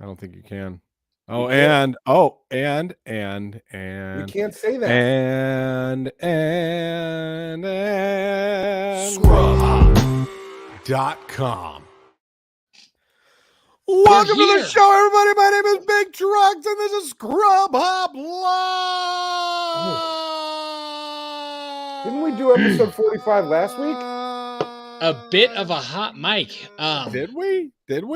I don't think you can. Oh, and you can't say that. And Scrub.com. Welcome to the show, everybody. My name is Big Trox, and this is Scrub Hop Live. Didn't we do episode 45 last week? A bit of a hot mic. Did we?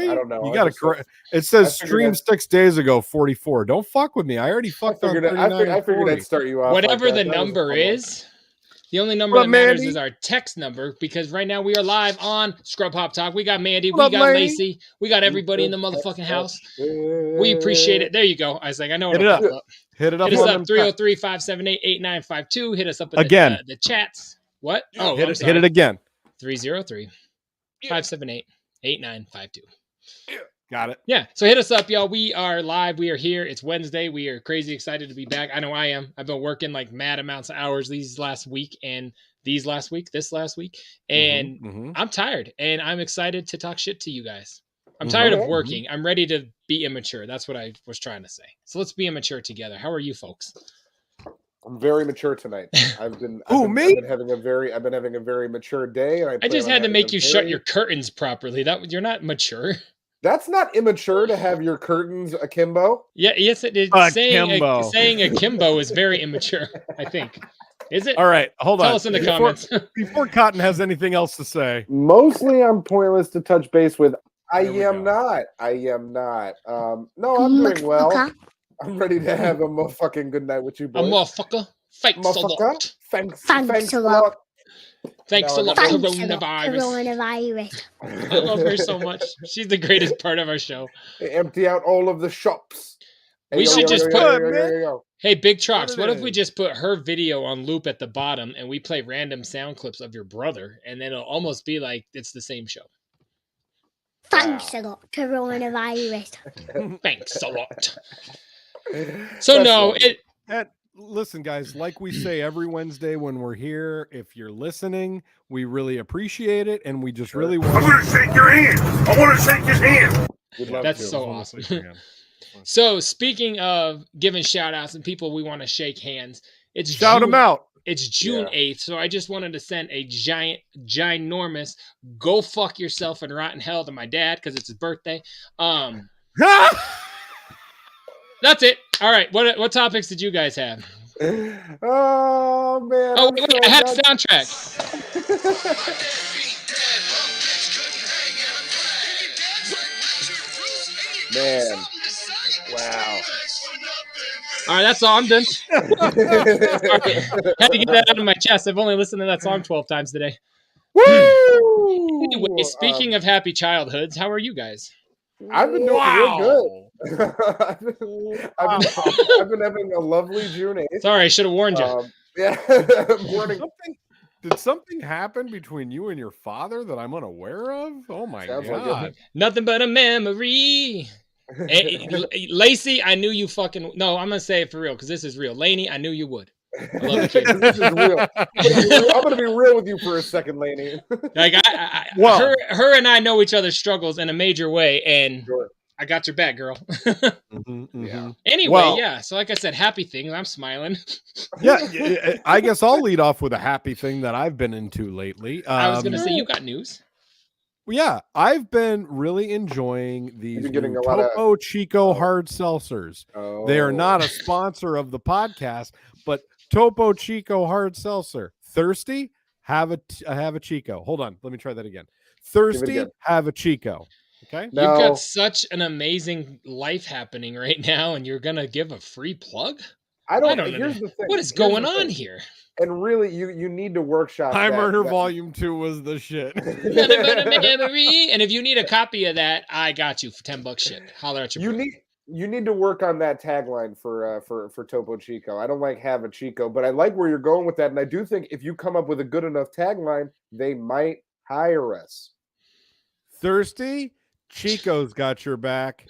I don't know. You got to correct. It says stream 6 days ago, 44. Don't fuck with me. I already fucked on 39. I figured I'd start you off. Whatever the number is, the only number that matters is our text number, because right now we are live on Scrub Hop Talk. We got Mandy, we got Lacey, we got everybody in the motherfucking house. We appreciate it. There you go. I was like, I know it'll pop up. Hit it up. Hit us up 303-578-8952. Hit us up in the chats. What? Oh, hit it again. 303-578-8952. Got it. Yeah. So hit us up, y'all. We are live. We are here. It's Wednesday. We are crazy excited to be back. I know I am. I've been working like mad amounts of hours this last week. And I'm tired and I'm excited to talk shit to you guys. I'm tired of working. I'm ready to be immature. That's what I was trying to say. So let's be immature together. How are you folks? I'm very mature tonight. I've been having a very mature day. And I just had to make you shut your curtains properly. You're not mature. That's not immature to have your curtains akimbo. Yeah, yes, it is. Saying akimbo is very immature, I think. Is it? All right, hold on. Tell us in the comments. Before Cotton has anything else to say. Mostly I'm pointless to touch base with. I am not. No, I'm doing well. I'm ready to have a motherfucking good night with you boys. A motherfucker. Thanks a lot. Thanks a lot. Thanks a lot, coronavirus. I love her so much. She's the greatest part of our show. They empty out all of the shops. We should just put... Hey, Big Trox, what if we just put her video on loop at the bottom and we play random sound clips of your brother, and then it'll almost be like it's the same show. Thanks a lot, coronavirus. Thanks a lot. So no, listen, guys, like we say every Wednesday when we're here, if you're listening, we really appreciate it, and we just really want to shake your hand. I want to shake his hand. That's so awesome. So speaking of giving shout outs and people we want to shake hands, shout them out. It's June 8th, so I just wanted to send a ginormous go fuck yourself and rotten hell to my dad because it's his birthday. That's it. All right. What topics did you guys have? Oh man! Oh, wait, I had a soundtrack. Man, wow! All right, that's all. I'm done. Had to get that out of my chest. I've only listened to that song 12 times today. Woo! Anyway, speaking of happy childhoods, how are you guys? I've been doing real good. I've been having a lovely June 8th. Sorry, I should have warned you. Did something happen between you and your father that I'm unaware of? Oh my God. Like nothing but a memory. Hey, Lacey, I knew you fucking... No, I'm going to say it for real because this is real. Lainey, I knew you would. I love the kid. This is real. I'm going to be real with you for a second, Lainey. Like, her and I know each other's struggles in a major way, and sure. I got your back, girl. Yeah. Anyway, so like I said, happy things. I'm smiling. Yeah, I guess I'll lead off with a happy thing that I've been into lately. I was going to say, you got news. Yeah, I've been really enjoying these Topo Chico hard seltzers. Oh. They are not a sponsor of the podcast, but Topo Chico hard seltzer. Thirsty? Have a Chico. Hold on, let me try that again. Thirsty? Have a Chico. Okay. No. You've got such an amazing life happening right now, and you're gonna give a free plug? I don't know. Here's the thing. What is going on here? And really, you need to workshop. High Murder Volume 2 was the shit. And if you need a copy of that, I got you for $10 shit. Holler at your You need to work on that tagline for Topo Chico. I don't like have a Chico, but I like where you're going with that. And I do think if you come up with a good enough tagline, they might hire us. Thirsty? Chico's got your back.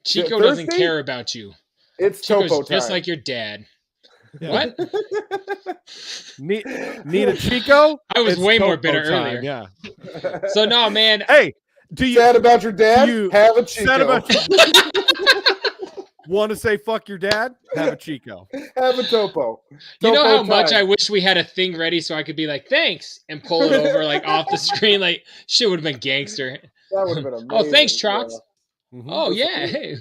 Chico doesn't care about you. It's Chico's Topo time. Just like your dad. Yeah. What? Need a Chico? I was way more bitter earlier. Yeah. So no, man. Hey, sad about your dad? Have a Chico. Want to say fuck your dad? Have a Chico. Have a Topo. You know Topo how much time. I wish we had a thing ready so I could be like, thanks, and pull it over like off the screen. Like, shit would have been gangster. That would have been amazing. Oh, thanks, Trox. Yeah. Oh, yeah. Hey.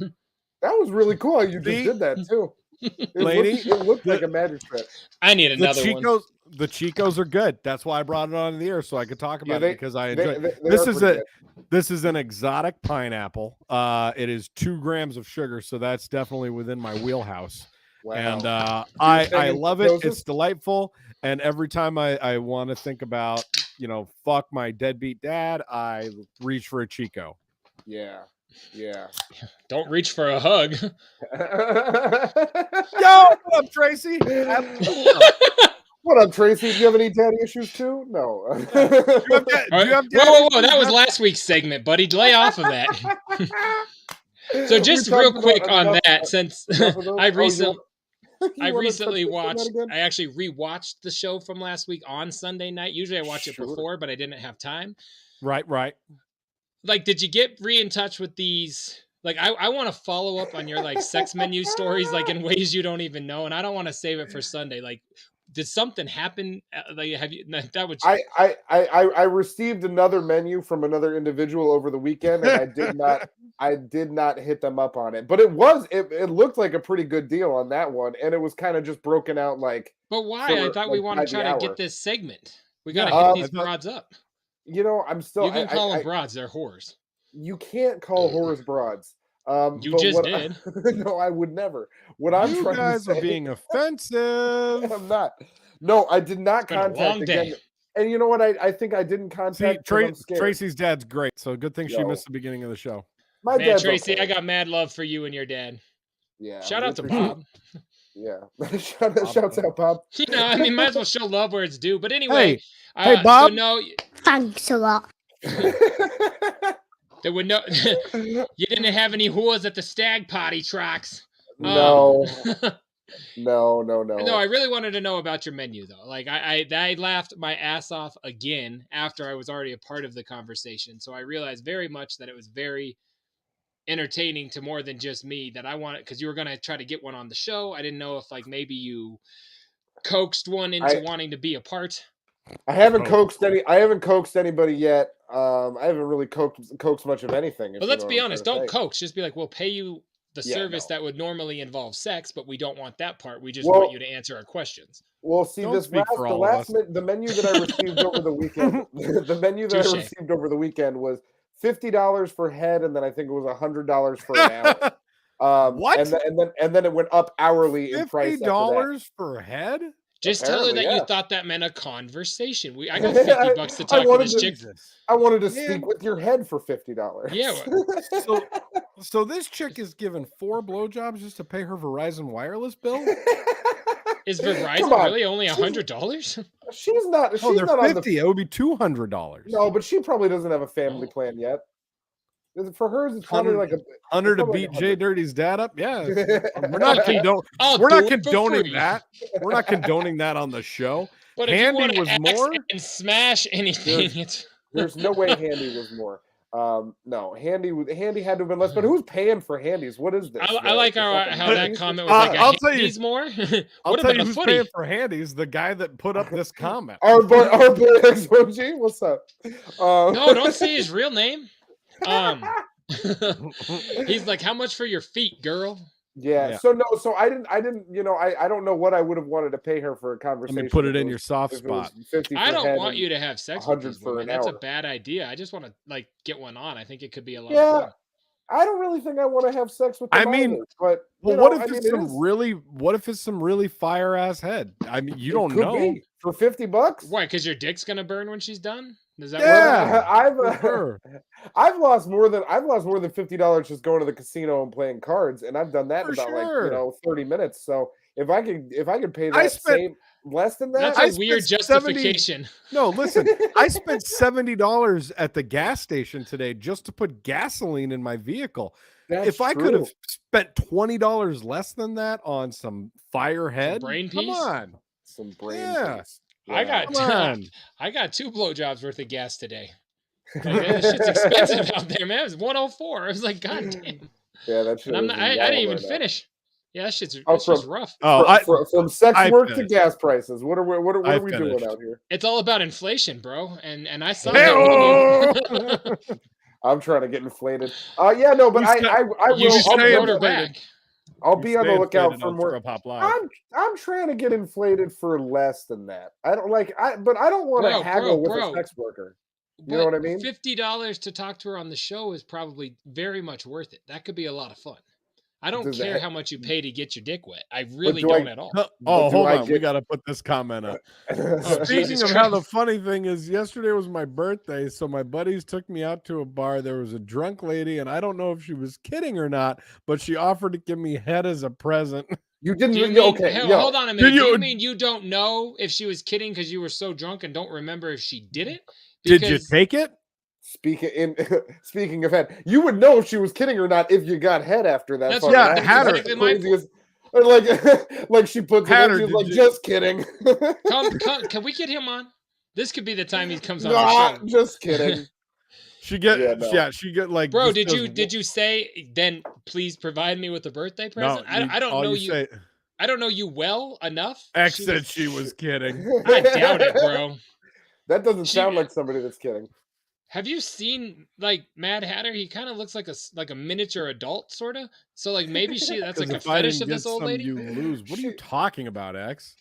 That was really cool how you just did that, too. It looked like a magic trick. I need another one. The Chicos are good. That's why I brought it on the air so I could talk about it because I enjoy it. This is an exotic pineapple. It is 2 grams of sugar, so that's definitely within my wheelhouse. Wow. And I love it. It's delightful. And every time I want to think about, fuck my deadbeat dad, I reach for a Chico. Yeah. Don't reach for a hug. Yo, what up, Tracy? What up, Tracy? Do you have any daddy issues too? No. Whoa! That was last week's segment, buddy. Lay off of that. So just real quick on that, since I recently watched, I actually rewatched the show from last week on Sunday night. Usually I watch it before, but I didn't have time. Right. Like, did you get in touch with these? Like, I want to follow up on your like sex menu stories, like in ways you don't even know, and I don't want to save it for Sunday. Like, did something happen? Like, have you? That would. I received another menu from another individual over the weekend, and I did not hit them up on it. But it looked like a pretty good deal on that one, and it was kind of just broken out like. But why? I thought we want to try to get this segment. We got to hit these broads up. I'm still. You can call them broads; they're whores. You can't call whores broads. You just did. No, I would never. What I'm trying to say, are being offensive. I'm not. No, I did not contact again. And you know what? I think I didn't contact. Tracy's dad's great, so good thing she missed the beginning of the show. Man, Tracy, okay. I got mad love for you and your dad. Yeah. Shout out to Bob. Yeah. Shouts out, Bob. Might as well show love where it's due. But anyway, hey Bob. Thanks a lot. There were no. You didn't have any whores at the stag party, Trox. No. No. No, I really wanted to know about your menu, though. Like, I laughed my ass off again after I was already a part of the conversation. So I realized very much that it was very entertaining to more than just me. That I wanted, because you were gonna try to get one on the show. I didn't know if like maybe you coaxed one into wanting to be a part. I haven't coaxed anybody yet. I haven't really coaxed much of anything. But let's be honest, don't coax. Just be like, we'll pay you the service that would normally involve sex, but we don't want that part. We just want you to answer our questions. Well, see, the menu that I received over the weekend, I received over the weekend was $50 for head, and then I think it was $100 for an hour. What? And then it went up hourly in price. $50 for head? Just tell her that you thought that meant a conversation. I got $50 to talk to this chick. I wanted to speak with your head for $50. Yeah. So this chick is given 4 blowjobs just to pay her Verizon wireless bill? Is Verizon really only $100? She's not. She's they're not 50. It would be $200. No, but she probably doesn't have a family plan yet. For hers, it's probably like 100 to beat JDirty's dad up. Yeah, we're not condoning that. We're not condoning that on the show. But Handy was more and smash anything. There's no way Handy was more. No, Handy had to have been less. But who's paying for Handies? What is this? I like how that comment was like. I'll tell you, more. I'll tell you who's paying for Handies. The guy that put up this comment. Our boy XOG. What's up? No, don't say his real name. He's like, how much for your feet, girl? Yeah. So I didn't. I don't know what I would have wanted to pay her for a conversation. Let me put it in your soft spot. I don't want you to have sex with these women. That's a bad idea. I just want to get one on. I think it could be a lot of fun. I don't really think I want to have sex with them. But what if it's some really fire ass head? I mean, you don't know. For $50? Why? Because your dick's gonna burn when she's done? Does that work? I've lost more than $50 just going to the casino and playing cards, and I've done that in about 30 minutes. So if I could pay that less than that, that's a weird justification. No, listen, I spent $70 at the gas station today just to put gasoline in my vehicle. If I could have spent $20 less than that on some firehead, brain piece, come on. Some brain piece. Yeah. I got 2 blowjobs worth of gas today. Like, man, this shit's expensive out there, man. It was 104. I was like, God damn. Yeah, that shit. And I didn't even finish. Yeah, that shit's rough. From sex work to finished. gas prices. What are we doing out here? It's all about inflation, bro. And I saw that. I'm trying to get inflated. Yeah, no, but I will. I'll be on the lookout for more. I'm trying to get inflated for less than that. I don't but I don't want to haggle with a sex worker. You know what I mean? $50 to talk to her on the show is probably very much worth it. That could be a lot of fun. I don't care how much you pay to get your dick wet. I really don't at all. Oh, hold on. We got to put this comment up. Speaking of how the funny thing is, yesterday was my birthday, so my buddies took me out to a bar. There was a drunk lady, and I don't know if she was kidding or not, but she offered to give me head as a present. You didn't hold on a minute. Do you mean you don't know if she was kidding because you were so drunk and don't remember if she did it? Did you take it? Speaking of head, you would know if she was kidding or not if you got head after that. That's Hatter. Like she puts Hatter, it in, she's like, just kidding. Come, can we get him on? This could be the time he comes on the show. Just kidding. She get like. Bro, did you say then? Please provide me with a birthday present. No, I don't know you. I don't know you well enough. X said she was kidding. I doubt it, bro. That doesn't sound like somebody that's kidding. Have you seen like Mad Hatter? He kind of looks like a miniature adult, sort of. So like maybe that's like a fetish of this old lady. You lose. What are you talking about, X?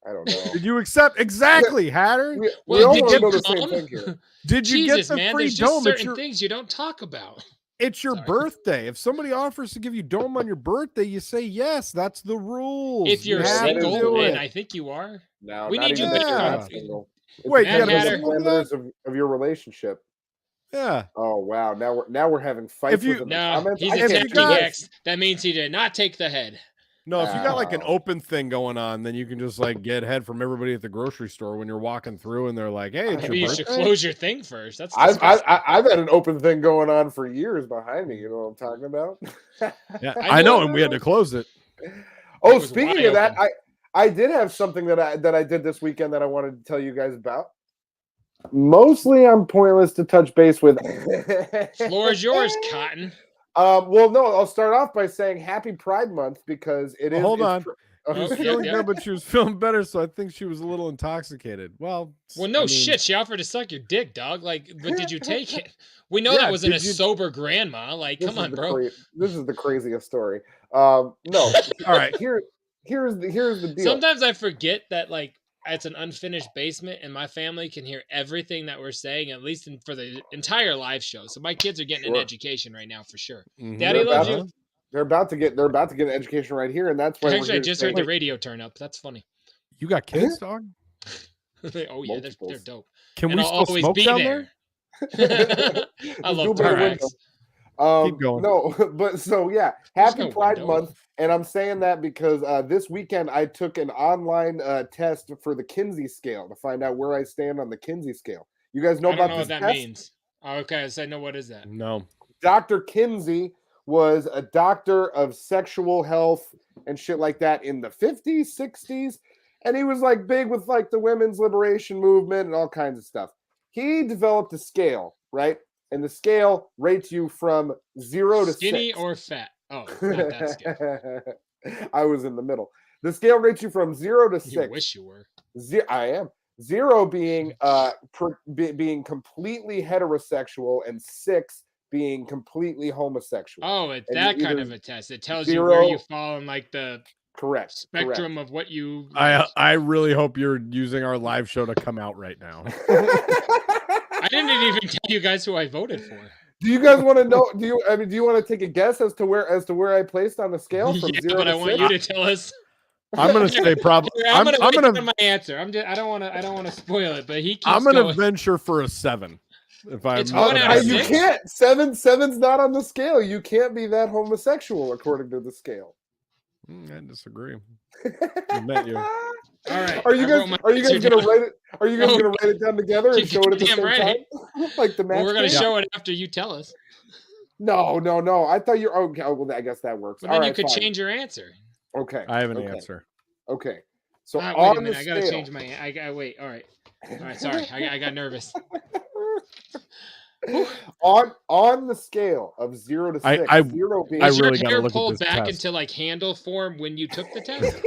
I don't know. Did you accept exactly, Hatter? We all want to know the same thing here. Did you get the free dome? There's certain things you don't talk about. It's your birthday. If somebody offers to give you dome on your birthday, you say yes. That's the rules. If you're single, and I think you are, we need you back. Wait, you got the parameters of your relationship. Yeah. Oh wow. Now we're having fights. He's attacking X. That means he did not take the head. No, if you got like an open thing going on, then you can just like get head from everybody at the grocery store when you're walking through, and they're like, "Hey, it's your birthday." You should close your thing first. That's I've had an open thing going on for years behind me. You know what I'm talking about? Yeah, I know, and we had to close it. Oh, speaking of that, I did have something that I did this weekend that I wanted to tell you guys about. Mostly, I'm pointless to touch base with. Floor is yours, Cotton. Well, no, I'll start off by saying Happy Pride Month because it is. Hold on. She was feeling good, but she was feeling better, so I think she was a little intoxicated. Well, shit. She offered to suck your dick, dog. Like, but did you take it? We know that wasn't a sober grandma. Like, come on, bro. This is the craziest story. No. All right. Here's the deal. Sometimes I forget that like it's an unfinished basement, and my family can hear everything that we're saying, at least for the entire live show. So my kids are getting an education right now for sure. Mm-hmm. Daddy loves you. They're about to get an education right here, and that's why. Actually, I just heard the radio turn up. That's funny. You got kids, dog? Oh yeah, they're dope. Can we still smoke down there? I love Trox. Keep going. No, but so yeah, Happy Pride Month, and I'm saying that because this weekend I took an online test for the Kinsey scale to find out where I stand on the Kinsey scale. You guys know about this test? I don't know what that means. Oh, okay, so I know what is that. No. Dr. Kinsey was a doctor of sexual health and shit like that in the 50s, 60s, and he was like big with like the women's liberation movement and all kinds of stuff. He developed a scale, right? And the scale rates you from 0 to 6. Skinny or fat? Oh, not that scale. I was in the middle. The scale rates you from 0 to 6. You wish you were. I am. 0 being being completely heterosexual and 6 being completely homosexual. Oh, it's that kind of a test. It tells you where you fall in like the spectrum of what you. I really hope you're using our live show to come out right now. I didn't even tell you guys who I voted for. Do you guys want to know? Do you want to take a guess as to where I placed on the scale from 0 but to I want 6? you to tell us. I'm gonna say probably. I'm gonna my answer. I don't want to spoil it, but he keeps I'm gonna venture for a 7. If I'm you can't. Seven's not on the scale. You can't be that homosexual according to the scale. I disagree. I met you. All right. Are you guys gonna write it? Are you guys gonna write it down together and show it at the same time? Like the match. Well, we're gonna show it after you tell us. No. I thought you're okay. Oh, well, I guess that works. But then you could change your answer. Okay. I have an answer. Okay. So wait on a minute, the I gotta scale, change my. I wait. All right. Sorry. I got nervous. on the scale of 0 to 6, I 0 being Was really your gotta hair look at pulled this back test. into like handle form when you took the test?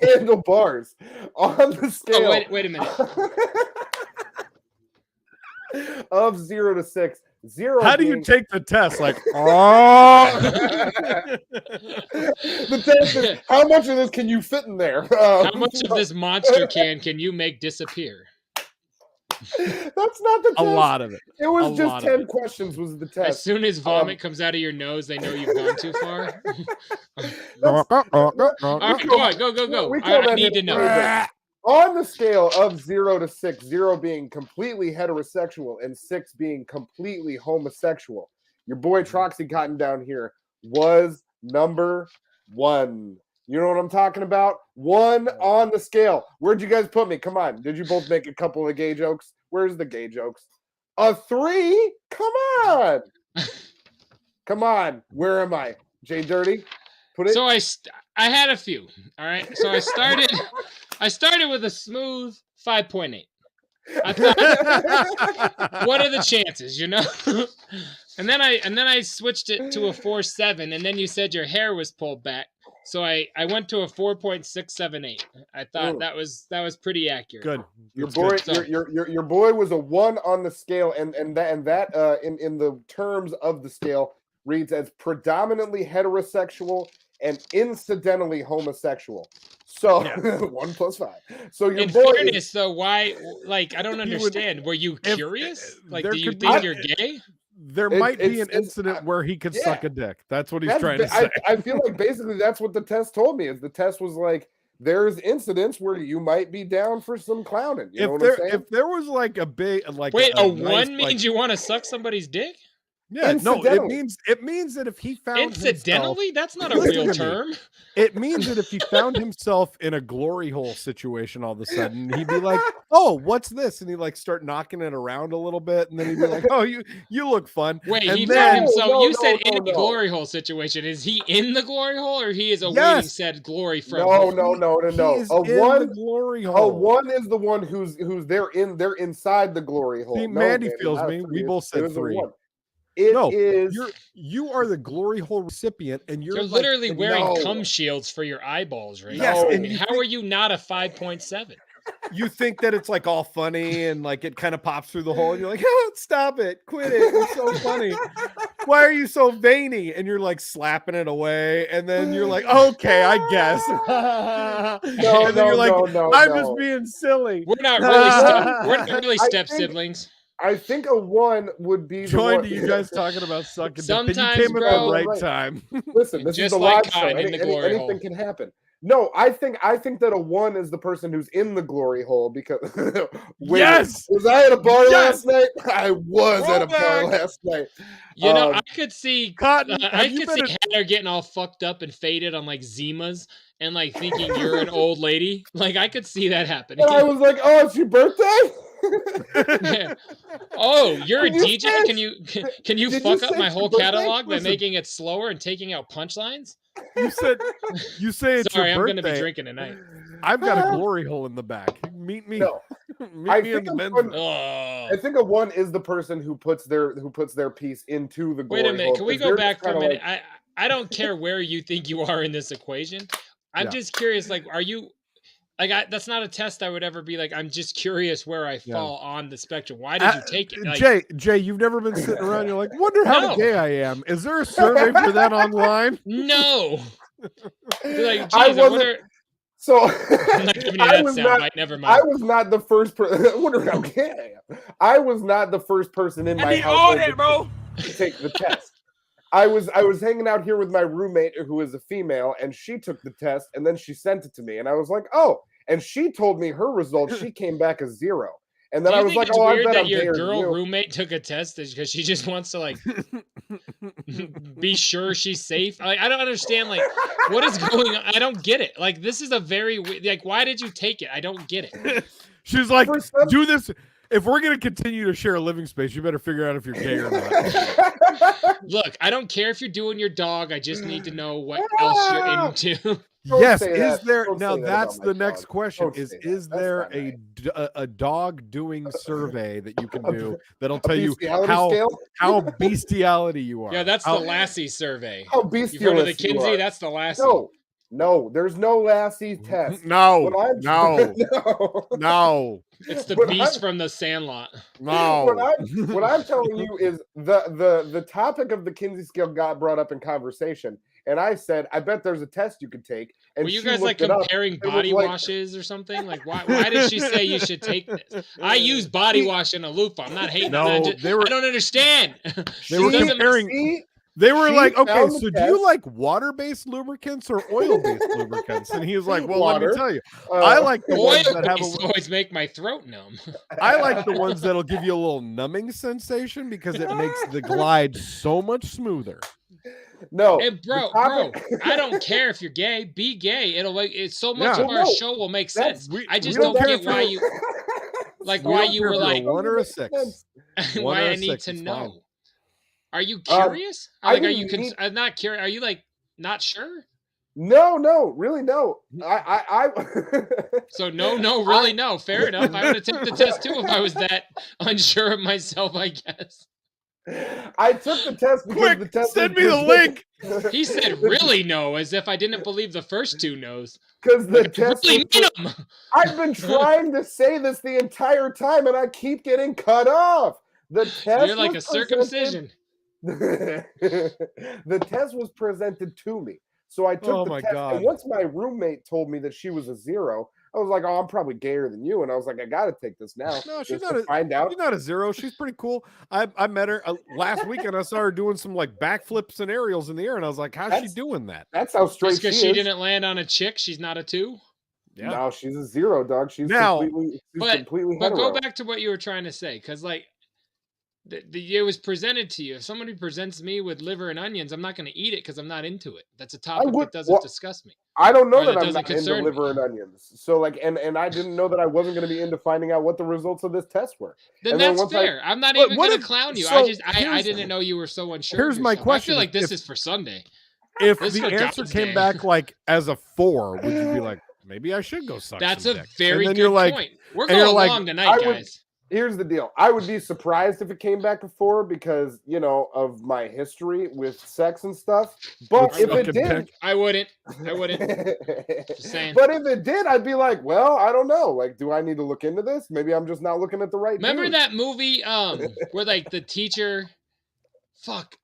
handlebars on the scale. Oh, wait a minute. Of 0 to 6. 0. How do you take the test? Like, oh, the test is how much of this can you fit in there? How much of this monster can you make disappear? That's not the test. a lot of it. It was A just lot of 10 it. questions was the As test. soon as vomit comes out of your nose, they know you've gone too far. Oh, All right, go. I need to know. On the scale of 0 to 6, 0 being completely heterosexual and 6 being completely homosexual, your boy Troxy Cotton down here was number 1. You know what I'm talking about? 1 on the scale. Where'd you guys put me? Come on. Did you both make a couple of gay jokes? Where's the gay jokes? A 3? Come on. Come on. Where am I? JDirty? Put it. So I had a few. All right. So I started with a smooth 5.8. I thought, what are the chances, you know? and then I switched it to a 4.7, and then you said your hair was pulled back. So I went to a 4.678. I thought that was pretty accurate. Good. Your That's boy, good. your boy was a 1 on the scale, and that in the terms of the scale reads as predominantly heterosexual and incidentally homosexual. So 1 plus 5. So your in boy fairness, though, why? Like, I don't understand. Were you curious? Like, do you think you're gay? There might be an incident where he could suck a dick. That's what he's trying to say. I feel like basically that's what the test told me. Is the test was like, there's incidents where you might be down for some clowning. You know what I'm saying? If there was like a big wait, a 1 nice, means you want to suck somebody's dick? Yeah, no, it means that if he found incidentally, himself, that's not a real term. It means that if he found himself in a glory hole situation all of a sudden, he'd be like, "Oh, what's this?" And he'd like start knocking it around a little bit, and then he'd be like, "Oh, you look fun." Wait, and he then, found himself. No, you no, said no, in a no. glory hole situation. Is he in the glory hole, or he is awaiting said glory from? No. He's A in 1 the glory hole. A 1 is the one who's they're inside the glory hole. See, No, Mandy man, feels not me. a We 3. both said It was a 3. 1. It is. You are the glory hole recipient, and you're like, literally wearing no. cum shields for your eyeballs right Yes, now. and I mean, how are you not a 5.7? You think that it's like all funny and like it kind of pops through the hole, and you're like, oh, stop it, quit it, it's so funny. Why are you so veiny? And you're like slapping it away, and then you're like, okay, I guess. No, I'm just being silly. We're not really step siblings. I think a 1 would be Joined the to one. you guys talking about sucking. Sometimes, you came at bro, the right time. Listen, this Just is a like live show. Kyle in the glory hole. Anything can happen. No, I think that a 1 is the person who's in the glory hole because Yes! Was I at a bar Yes! last night? I was at a bar last night. You know, I could see Cotton. I could see Heather getting all fucked up and faded on like Zimas and like thinking you're an old lady. Like I could see that happening. And I was like, "Oh, it's your birthday." Yeah. Oh, you're a DJ? Say, can you fuck up my whole catalog by making it slower and taking out punchlines? You say it's Sorry, your I'm birthday. gonna be drinking tonight. I've got a glory hole in the back. Meet me. No. Meet me in the men's room. I think a 1 is the person who puts their piece into the glory hole. Wait a minute, can we go back for a minute? Like... I don't care where you think you are in this equation. I'm just curious, like, are you like that's not a test I would ever be like, I'm just curious where I fall on the spectrum. Why did you take it? Like, Jay, you've never been sitting around, you're like, wonder how gay I am. Is there a survey for that online? No. Like, geez, I wonder. So I'm not giving you that soundbite. Never mind. I was not the first person. I wonder how gay I am. I was not the first person in my house to take the test. I was hanging out here with my roommate who is a female, and she took the test, and then she sent it to me, and I was like, oh. And she told me her results. She came back as 0. And then I was like, it's oh, weird I bet that I'm your gayer girl than you. roommate took a test because she just wants to like be sure she's safe. Like, I don't understand. Like, what is going on? I don't get it. Like, this is a very like. Why did you take it? I don't get it. She's like, do this. If we're gonna continue to share a living space, you better figure out if you're gay or not. Look, I don't care if you're doing your dog. I just need to know what else you're into. Yes, say is that. there Don't now? say that That's about my the next dog. question: Don't is say that. is That's there not a dog doing survey that you can do that'll A tell you bestiality how scale? bestiality you are? Yeah, that's How- the Lassie survey. How You've heard of the bestialist you Kinsey? are. That's the Lassie. No, there's no Lassie test. No, What I'm no, no. no, It's the What beast I'm- from the Sandlot. no. What I'm telling you is the topic of the Kinsey scale got brought up in conversation, and I said, I bet there's a test you could take. And Were you she guys like looked it up. comparing It was body like- washes or something? Like why did she say you should take this? I use body wash in a loofah. I'm not hating. No, I don't understand. They were Doesn't- comparing. See? They were She like, okay, found the so do you test. like water-based lubricants or oil-based lubricants? And he was like, well, let me Water. tell you, I like the ones Oil that have based always make my throat numb. I like the ones that'll give you a little numbing sensation because it makes the glide so much smoother. No, And bro, I don't care if you're gay. Be gay. It'll make it so much Yeah. of our show will make sense. I just we don't don't care get if why you're- you like We why don't you care were if you're like a 1 or a 6. One why or I a need 6 to is know. fine. Are you curious? I Like, are you? didn't need- I'm not curious. Are you like not sure? No, really, no. I So no, really, no. Fair enough. I would have taken the test too if I was that unsure of myself. I guess. I took the test because Quick, the test send was me the link. He said, "Really, no," as if I didn't believe the first two no's. Because the test Really was mean 'em. I've been trying to say this the entire time, and I keep getting cut off. The test You're like a was circumcision. the test was presented to me, so I took Oh the my test. God. And once my roommate told me that she was a 0, I was like, "Oh, I'm probably gayer than you." And I was like, "I got to take this now." No, she's just not to find out. She's not a 0. She's pretty cool. I met her last weekend. I saw her doing some like backflips and aerials in the air, and I was like, how's she doing that? That's how straight Just because she she is. didn't land on a chick, she's not a 2. Yeah. No, she's a 0, dog. She's Now- completely But hetero. go back to what you were trying to say, because like it was presented to you. If somebody presents me with liver and onions, I'm not going to eat it because I'm not into it. That's a topic that doesn't disgust me. I don't know Or that that I'm doesn't not into concern liver and onions. So like, and I didn't know that I wasn't going to be into finding out what the results of this test were. Then And then that's once I- fair. I'm not But even what going to if- clown you. so I here's- didn't know you were so unsure. here's of my yourself. question. I feel like this If- is for Sunday. If This the for answer God's came day. back like as a 4, would you be like, maybe I should go suck That's some a dick? very And then good you're like, point. We're and you're going like, long tonight, I would- guys. Here's the deal. I would be surprised if it came back a 4 because, you know, of my history with sex and stuff. But With if it sucking did, dick. I wouldn't. Just saying. But if it did, I'd be like, well, I don't know. Like, do I need to look into this? Maybe I'm just not looking at the right Remember dude. that movie where like the teacher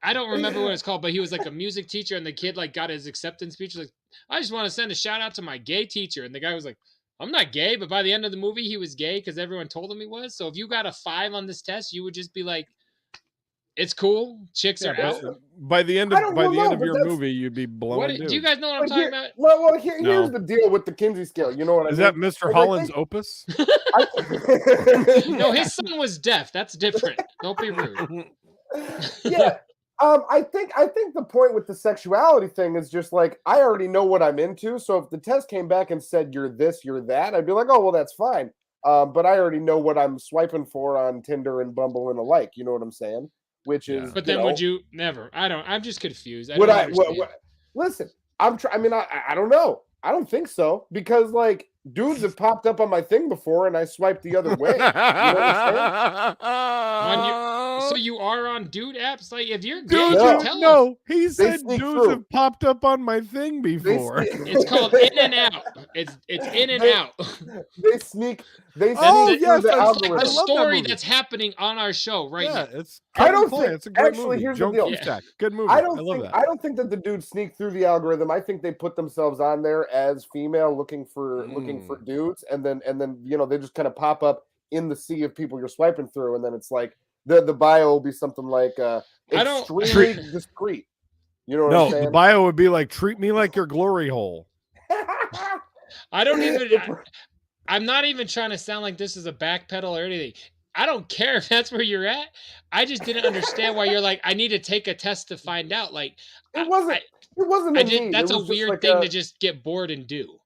I don't remember what it's called, but he was like a music teacher and the kid like got his acceptance speech like, I just want to send a shout out to my gay teacher, and the guy was like, I'm not gay, but by the end of the movie he was gay because everyone told him he was. So if you got a 5 on this test, you would just be like, it's cool, chicks Yeah, are out. by the end I of don't by know, the end but of your that's- movie, you'd be blowing What dudes. do you guys know what I'm But talking here- about? Well, No. here's the deal with the Kinsey scale. You know what Is I that mean? Mr. Like, Holland's opus? No, his son was deaf. That's different. Don't be rude. Yeah. I think the point with the sexuality thing is just like I already know what I'm into. So if the test came back and said you're this, you're that, I'd be like, oh well, that's fine. But I already know what I'm swiping for on Tinder and Bumble and the like. You know what I'm saying? Which is, But then would you never? I'm just confused. Would don't I? understand. Listen, I'm trying. I mean, I don't know. I don't think so because like dudes have popped up on my thing before and I swiped the other way. You know what I'm saying? So you are on dude apps? Like if you're gay, Dude, you No. tell us. no, he said sneak dudes through. have popped up on my thing before. It's called in and out. It's in and out. They sneak. They sneak Oh, through yes, the I- algorithm. I A love that story movie. that's happening on our show right Yeah, now. it's I don't Kevin Kline. think- It's a great actually, movie. here's the Joan deal. Cusack. Good movie. I I don't love think that. I don't think that the dudes sneak through the algorithm. I think they put themselves on there as female looking for dudes, and then you know they just kind of pop up in the sea of people you're swiping through, and then it's like the bio will be something like I don't- extremely discreet. You know what I'm No, saying? the bio would be like, treat me like your glory hole. I don't even. I'm not even trying to sound like this is a backpedal or anything. I don't care if that's where you're at. I just didn't understand why you're like, I need to take a test to find out. Like, It wasn't. It wasn't. I a did. need. That's It a was just weird like thing a- to just get bored and do.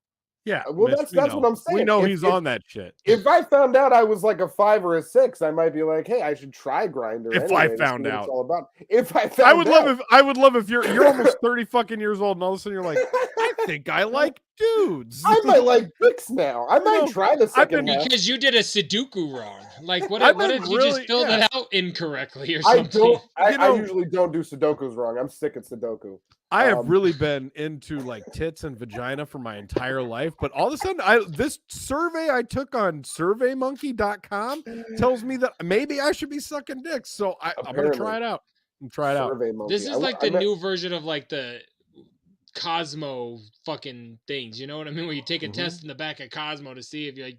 Yeah. Well, Mitch, that's we what know. I'm saying. We know If- he's if- on that shit. If I found out I was like a 5 or a 6, I might be like, "Hey, I should try Grindr." If I found it's out. all about. If I found I would out. love if you're almost 30 fucking years old and all of a sudden you're like, I think I like dudes. I might like dicks now. I might try the second half. Because you did a Sudoku wrong. Like, what I've if been you just really- filled yeah. it out incorrectly or I something? don't. I, You know- I usually don't do Sudokus wrong. I'm sick of Sudoku. I have really been into like tits and vagina for my entire life, but all of a sudden, this survey I took on SurveyMonkey.com tells me that maybe I should be sucking dicks. So I'm gonna try it out. Survey Monkey. This is like the new version of like the Cosmo fucking things. You know what I mean? Where you take a test in the back of Cosmo to see if you're like,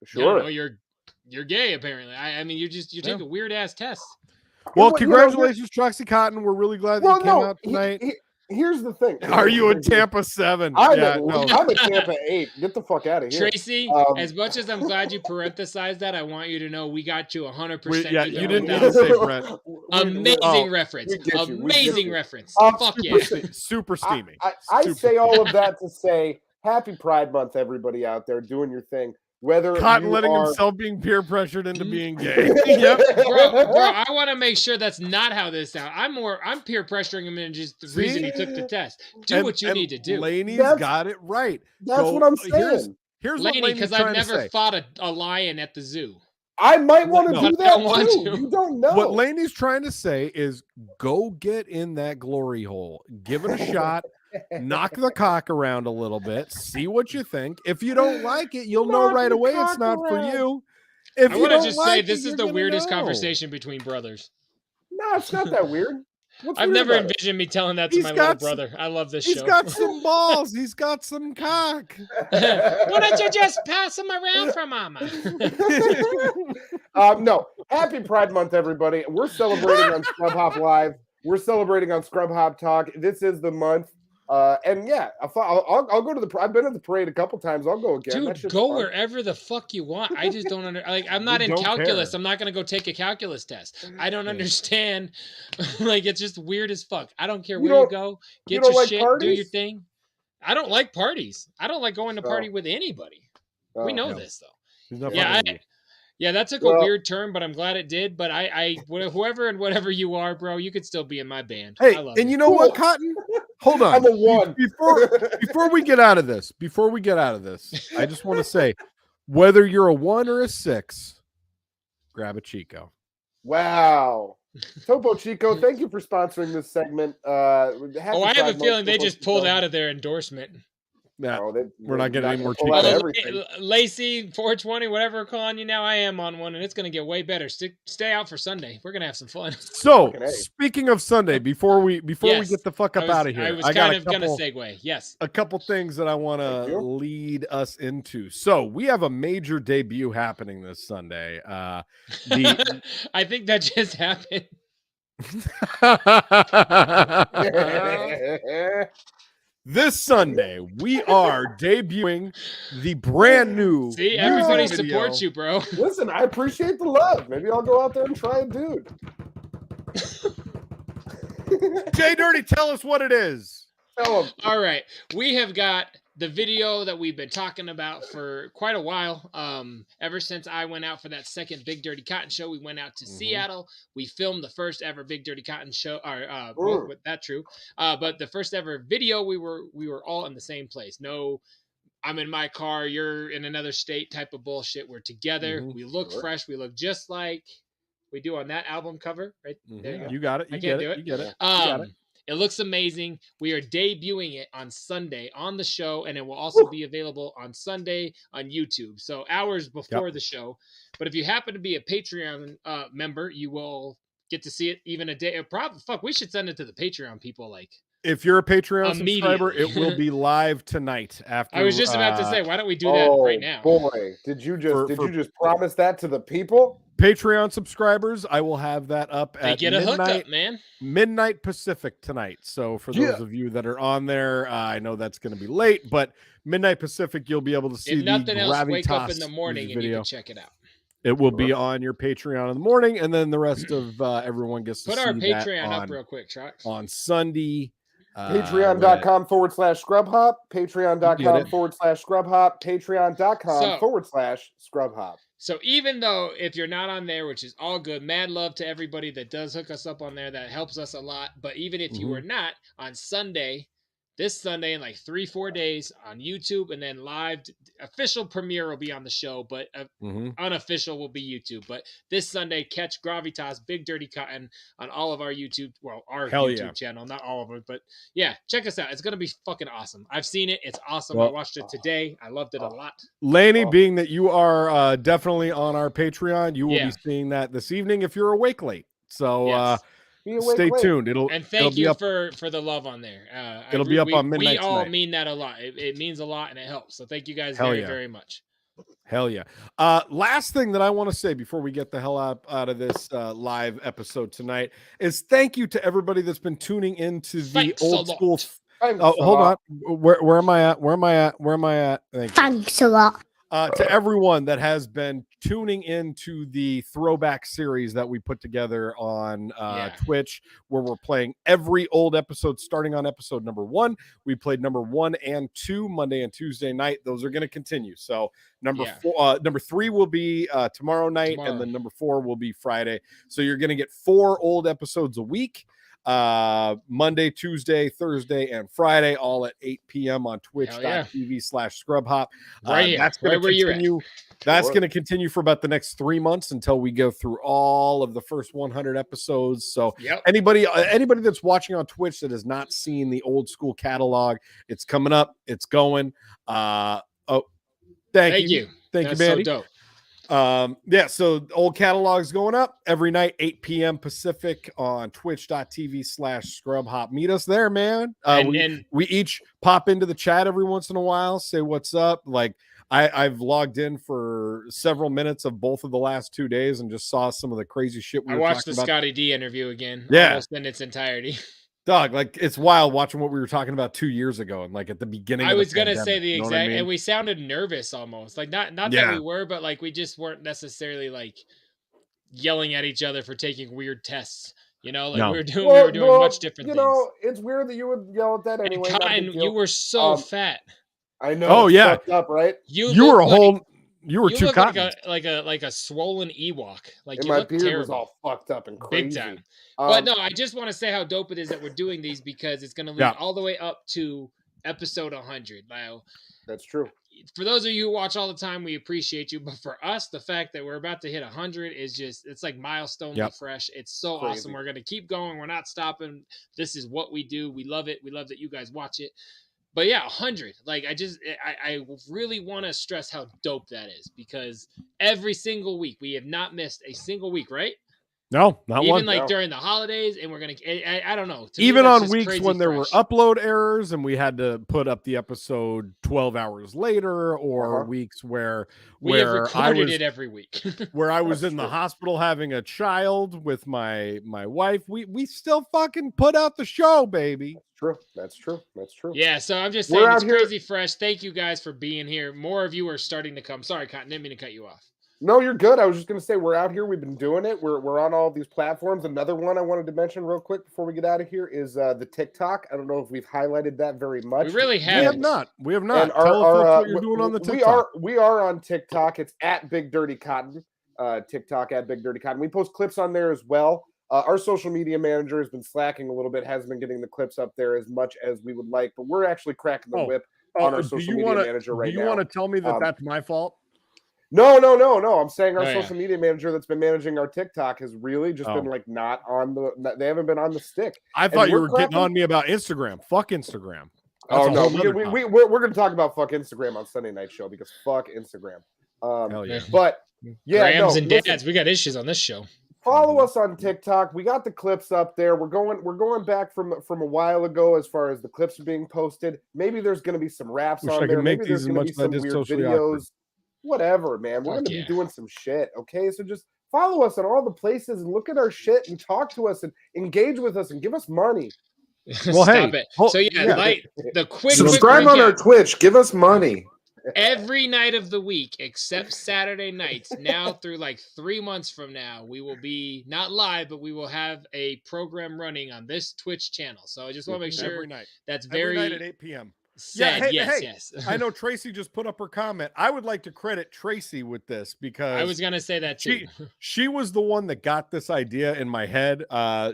Sure. you're gay. Apparently, I mean, you take a weird ass test. Well, congratulations, Troxy Cotton. We're really glad that you came out tonight. Here's the thing. Are you a Tampa 7? I'm a Tampa 8. Get the fuck out of here. Tracy, as much as I'm glad you parenthesized that, I want you to know we got you 100%. Yeah, you didn't need to say Brent. Amazing reference. Amazing reference. Fuck yeah. Super steamy. I say all of that to say happy Pride Month, everybody out there doing your thing. Whether Cotton letting himself being peer pressured into being gay. Yep. Bro, I want to make sure that's not how this sounds. I'm peer pressuring him into just the reason he took the test. Do what you need to do. Laney's got it right. That's what I'm saying. Here's Laney, because I've never fought a lion at the zoo. I might want to do that too. To. You don't know. What Laney's trying to say is go get in that glory hole. Give it a shot. Knock the cock around a little bit. See what you think. If you don't like it, you'll know right away it's not for you. If I want to just say this is the weirdest conversation between brothers. No, it's not that weird. I've never envisioned me telling that to my little brother. I love this show. He's got some balls. He's got some cock. Why don't you just pass them around for mama? No. Happy Pride Month, everybody. We're celebrating on Scrub Hop Live. We're celebrating on Scrub Hop Talk. This is the month. And yeah, I'll go to the. I've been to the parade a couple times. I'll go again. Dude, go wherever the fuck you want. I just don't I'm not in calculus. I'm not gonna go take a calculus test. I don't understand. Like, it's just weird as fuck. I don't care where you go. Get your shit. Do your thing. I don't like parties. I don't like going to party with anybody. We know this though. Yeah, that took a weird turn, but I'm glad it did. But whoever and whatever you are, bro, you could still be in my band. Hey, and you know what, Cotton? Hold on. I'm a 1. Before we get out of this, I just want to say, whether you're a 1 or a 6, grab a Chico. Wow. Topo Chico, thank you for sponsoring this segment. I have a feeling they just pulled out of their endorsement. No, we're not getting any more Chico. Lacey, 420, whatever we're calling you now, I am on one, and it's going to get way better. Stay out for Sunday. We're going to have some fun. So, speaking of Sunday, before we get the fuck up out of here, I got going to segue. Yes. A couple things that I want to lead us into. So, we have a major debut happening this Sunday. I think that just happened. This Sunday, we are debuting the brand new. See, everybody supports you, bro. Listen, I appreciate the love. Maybe I'll go out there and try it, dude. JDirty, tell us what it is. Tell him. All right, we have got the video that we've been talking about for quite a while. Ever since I went out for that second Big Dirty Cotton show, we went out to Seattle. We filmed the first ever Big Dirty Cotton show. That's true. But the first ever video, we were all in the same place. No, I'm in my car, you're in another state type of bullshit. We're together. We look fresh. We look just like we do on that album cover, right there. You got it. You get it. It looks amazing. We are debuting it on Sunday on the show, and it will also be available on Sunday on YouTube. So hours before the show. But if you happen to be a Patreon member, you will get to see it even a day. We should send it to the Patreon people. Like, if you're a Patreon subscriber, it will be live tonight. After I was just about to say, why don't we do that right now? Boy, did you just promise that to the people? Patreon subscribers, I will have that up at hookup, man. Midnight Pacific tonight. So for those of you that are on there, I know that's going to be late, but midnight Pacific, you'll be able to see. If nothing else, wake up in the morning and you can check it out. It will be on your Patreon in the morning, and then the rest of everyone gets to put see our Patreon that up real quick, Trox. On Sunday. Patreon.com/ScrubHop. Patreon.com/ScrubHop. Patreon.com/ScrubHop. So even though if you're not on there, which is all good, mad love to everybody that does hook us up on there. That helps us a lot. But even if you were not, on Sunday, this Sunday in like 3-4 days on YouTube, and then live. Official premiere will be on the show, but unofficial will be YouTube. But this Sunday, catch Gravitas, Big Dirty Cotton on all of our YouTube. Well, our YouTube channel, not all of it, but yeah, check us out. It's gonna be fucking awesome. I've seen it. It's awesome. I watched it today. I loved it a lot. Laney, being that you are definitely on our Patreon, you will be seeing that this evening if you're awake late. So stay tuned. Thank you for the love on there. It'll be up on midnight. We all mean that a lot. It means a lot and it helps. So thank you guys very much. Hell yeah. Last thing that I want to say before we get the hell out of this live episode tonight is thank you to everybody that's been tuning into the old school. Hold on. Where am I at? Thanks a lot. To everyone that has been tuning into the throwback series that we put together on Twitch, where we're playing every old episode starting on episode number 1. We played number 1 and 2 Monday and Tuesday night. Those are going to continue. So number 3 will be tomorrow night, and then number 4 will be Friday. So you're going to get 4 old episodes a week. Monday, Tuesday, Thursday, and Friday, all at 8 p.m. on twitch.tv/scrubhop. That's going to continue. That's going to continue for about the next 3 months until we go through all of the first 100 episodes. So anybody that's watching on Twitch that has not seen the old school catalog, it's coming up. It's going. Thank you. Thank you, Mandy. So dope. So old catalog's going up every night, 8 p.m. Pacific on twitch.tv/scrubhop. Meet us there, man. We each pop into the chat every once in a while, say what's up. Like I've logged in for several minutes of both of the last 2 days and just saw some of the crazy shit I watched the Scotty D interview again. Yeah. Almost in its entirety. Dog, like it's wild watching what we were talking about 2 years ago and like at the beginning. I was gonna say the exact, and we sounded nervous almost, like not that we were, but like we just weren't necessarily like yelling at each other for taking weird tests. You know, like we were doing much different things. You know, it's weird that you would yell at that anyway. And Cotton, you were so fat. I know. Oh yeah, fucked up, right? You were a whole. You were too cotton. Like a swollen Ewok. Like and you my look beard terrible. was all fucked up and crazy. Big time. But no, I just want to say how dope it is that we're doing these because it's going to lead all the way up to episode 100. Now, that's true. For those of you who watch all the time, we appreciate you. But for us, the fact that we're about to hit 100 is just, it's like milestone fresh. It's so awesome. We're going to keep going. We're not stopping. This is what we do. We love it. We love that you guys watch it. But yeah, 100. Like I really want to stress how dope that is because every single week we have not missed a single week, right? No, not even one. Even like during the holidays, and we're gonna. I don't know. Even on weeks when there were upload errors and we had to put up the episode 12 hours later, or weeks where we have recorded it every week, where I was in the hospital having a child with my wife. We still fucking put out the show, baby. That's true. Yeah, so I'm just saying it's crazy fresh. Thank you guys for being here. More of you are starting to come. Sorry, Cotton, didn't mean to cut you off. No, you're good. I was just going to say we're out here. We've been doing it. We're on all these platforms. Another one I wanted to mention real quick before we get out of here is the TikTok. I don't know if we've highlighted that very much. We really haven't. We have not. And Tell us what you're doing on the TikTok. We are on TikTok. It's at Big Dirty Cotton. TikTok at Big Dirty Cotton. We post clips on there as well. Our social media manager has been slacking a little bit. Hasn't been getting the clips up there as much as we would like. But we're actually cracking the whip on our social media manager right now. Do you want to tell me that that's my fault? No. I'm saying our social media manager that's been managing our TikTok has really just been like not on they haven't been on the stick. I thought you were getting on me about Instagram. Fuck Instagram. That's no, we're going to talk about fuck Instagram on Sunday night show because fuck Instagram. Hell yeah. But yeah, Grams and dads, we got issues on this show. Follow us on TikTok. We got the clips up there. We're going back from a while ago as far as the clips are being posted. Maybe there's going to be some raps on there. Maybe there's going to be some weird videos. Whatever, man. We're going to be doing some shit, okay? So just follow us on all the places and look at our shit and talk to us and engage with us and give us money. Well, Stop it. So like the quick subscribe on our Twitch. Give us money. Every night of the week except Saturday nights now through like 3 months from now, we will be not live, but we will have a program running on this Twitch channel. So I just want to make sure every night. That's every night at 8 p.m. said hey, yes, hey, yes. I know Tracy just put up her comment. I would like to credit Tracy with this because I was gonna say that too. she was the one that got this idea in my head.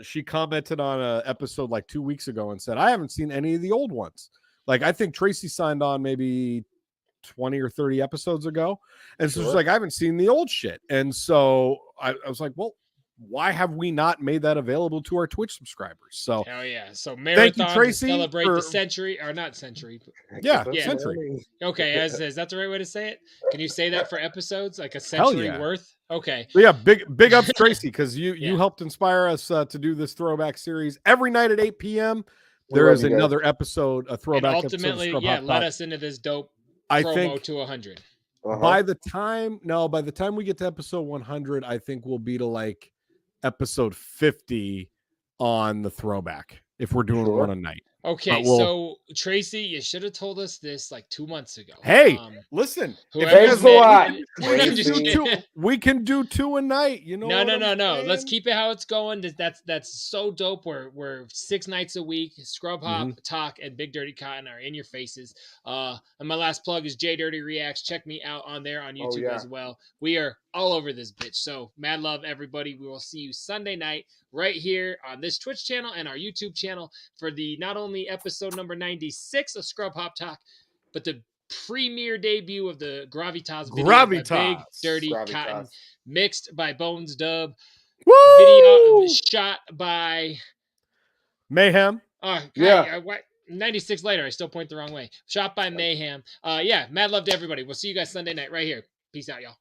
She commented on an episode like 2 weeks ago and said, I haven't seen any of the old ones. Like, I think Tracy signed on maybe 20 or 30 episodes ago. And so she's like, I haven't seen the old shit. And so I was like, well, why have we not made that available to our Twitch subscribers? So hell yeah. So thank you, marathon to Tracy, celebrate the century, or not century. Yeah, Yeah. century. Okay, is that the right way to say it? Can you say that for episodes? Like a century worth? Okay. But yeah, big ups, Tracy, because you helped inspire us to do this throwback series every night at 8 p.m. There is another episode, a throwback and ultimately, episode. Yeah, let us into this dope promo to 100. By the time we get to episode 100, I think we'll be to like episode 50 on the throwback if we're doing one a night. Okay, so Tracy, you should have told us this like 2 months ago. Hey, listen, thanks a lot. We can do 2 a night. You know? No. Let's keep it how it's going. That's so dope. We're 6 nights a week. Scrub Hop, Talk, and Big Dirty Cotton are in your faces. And my last plug is JDirty Reacts. Check me out on there on YouTube as well. We are all over this bitch. So mad love, everybody. We will see you Sunday night right here on this Twitch channel and our YouTube channel for the not only episode number 96 of Scrub Hop Talk, but the premiere debut of the Gravitas video by Big Dirty Cotton, mixed by Bones Dub. Woo! Video shot by Mayhem. 96 later. I still point the wrong way. Shot by Mayhem. Mad love to everybody. We'll see you guys Sunday night right here. Peace out, y'all.